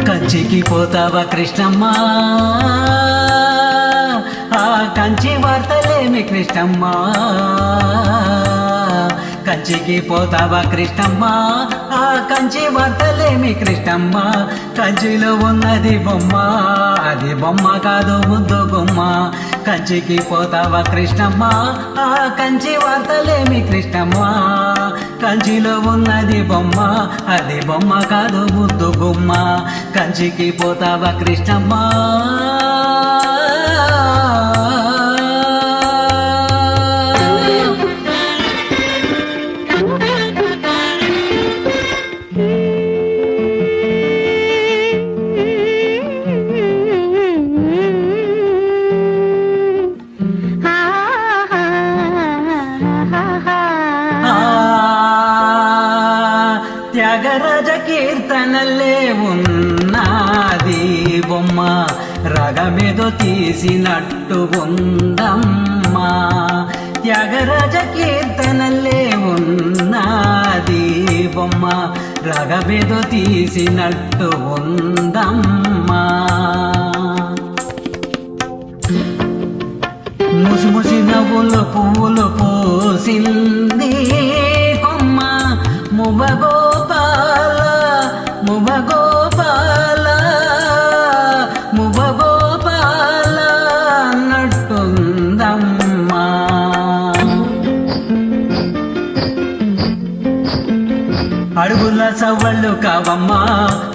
కంచికి పోతావా కృష్ణమ్మ, ఆ కంచి వార్తలేమి కృష్ణమ్మ. కంచికి పోతావా కృష్ణమ్మ, ఆ కంచి వార్తలేమి కృష్ణమ్మ. కంచిలో ఉన్నది బొమ్మ, అది బొమ్మ కాదు ముద్దు గుమ్మ. కంచికి పోతావా కృష్ణమ్మ, ఆ కంచి వార్తలేమి కృష్ణమ్మ. కంచిలో ఉన్నది బొమ్మ, అది బొమ్మ కాదు ముద్దు గుమ్మ. కంచికి పోతావా కృష్ణమ్మ. త్యాగరాజ కీర్తనలే ఉన్నది బొమ్మ, రాగమేదో తీసినట్టు ఉందమ్మా. త్యాగరాజ కీర్తనలే ఉన్నది బొమ్మ, రాగమేదో తీసినట్టు ఉందమ్మా. ముసి ముసి నవ్వులు పువ్వులు పోసింది కొమ్మ. మువ్వగోపాల మువ్వగోపాల మువ్వగోపాల అన్నట్టుందమ్మా. అడుగుల సవ్వళ్ళు కావమ్మా,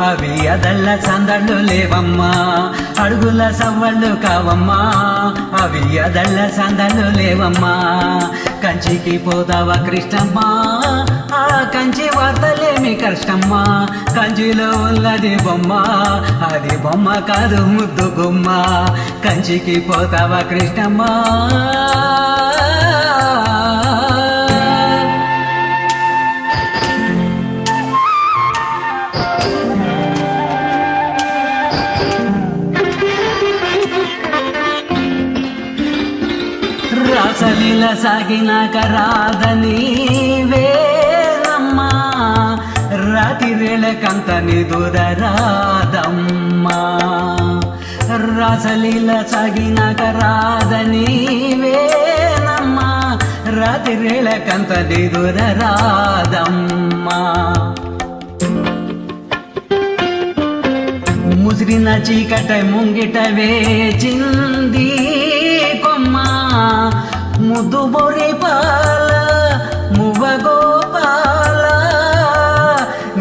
అవి అదళ్ళ సందళ్ళు లేవమ్మా. అడుగుల సవ్వళ్ళు కావమ్మా, అవి అదళ్ళ సందళ్ళు లేవమ్మా. కంచికి పోతావా కృష్ణమ్మ, ఆ కంచి వార్తలేమి కృష్ణమ్మ. కంచిలో ఉన్నది బొమ్మ, అది బొమ్మ కాదు ముద్దు గుమ్మ. కంచికి పోతావా కృష్ణమ్మ. రాసలీల సాగినాక రాదని వేరమ్మా, రాతిరేళకంత నిదుర రాదమ్మా. రాసలీల సాగినాక రాదని వేనమ్మా, రాతిరేళకంత నిదుర రాదమ్మా. ముసిరిన చీకట ముంగిట వేచింది కొమ్మ. ముద్దు బొరిపాల మువ్వగోపాల,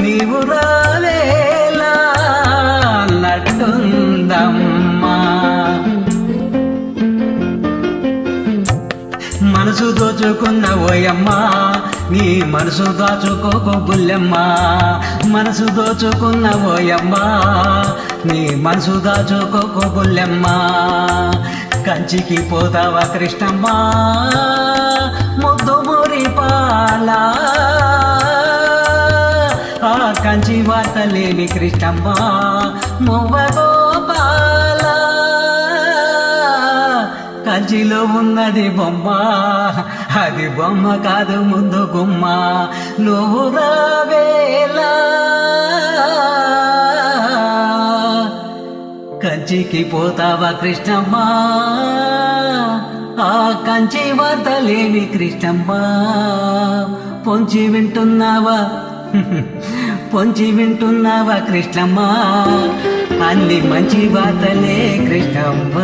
నీవు రావేలా నట్టుందమ్మా. మనసు దోచుకున్న ఓయమ్మా, నీ మనసు దాచుకోకు బుల్లెమ్మా. మనసు దోచుకున్న ఓయమ్మా, నీ మనసు దాచుకోకు బుల్లెమ్మా. కంచికి పోతావా కృష్ణమ్మ, ముద్దు మురిపాల, ఆ కంచి వార్తలేని కృష్ణమ్మ. మువ్వగోపాల, కంచిలో ఉన్నది బొమ్మ, అది బొమ్మ కాదు ముందు గుమ్మ. నువ్వు రావేలా కంచికి పోతావా కృష్ణమ్మ, ఆ కంచి వార్తలేని కృష్ణమ్మ. పొంచి వింటున్నావా పొంచి వింటున్నావా కృష్ణమ్మ, అన్ని మంచి వార్తలే కృష్ణమ్మ.